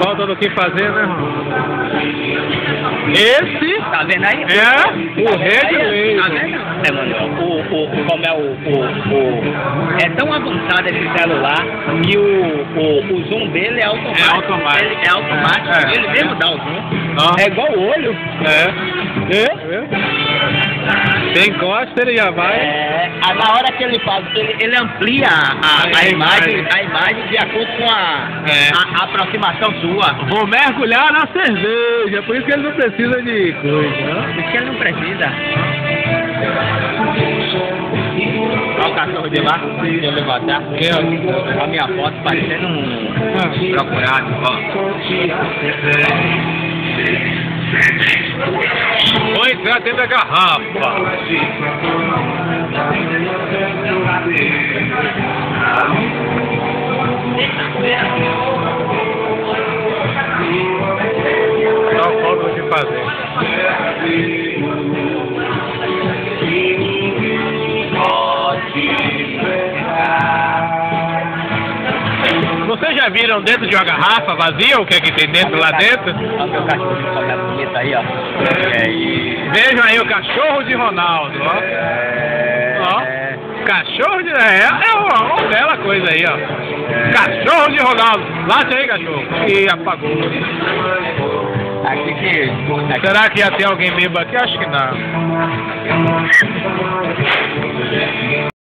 Falta do que fazer, né, irmão? Esse... Tá vendo aí? É o Red Wave. Tá vendo? É, mano, como é tão avançado esse celular que o zoom dele é automático. É automático. Ele é automático. É. Ele mesmo dá o zoom. Ó. É igual o olho. Tem encosta, ele já vai. Na hora que ele faz, ele amplia a imagem de acordo com a aproximação sua. Vou mergulhar na cerveja, por isso que ele não precisa de coisa, né? Por isso que ele não precisa. Olha o cachorro de lá, deixa eu levantar. A minha foto parecendo um procurado, ó. Vou entrar dentro da garrafa. Só falta o que fazer. Vocês já viram dentro de uma garrafa vazia o que é que tem dentro lá dentro? Olha o meu cachorro de qualquer bonita aí, ó. Vejam aí o cachorro de Ronaldo, ó. Ó. Cachorro de... É uma bela coisa aí, ó. Cachorro de Ronaldo. Late aí, cachorro. E apagou. Será que ia ter alguém bêbado aqui? Acho que não.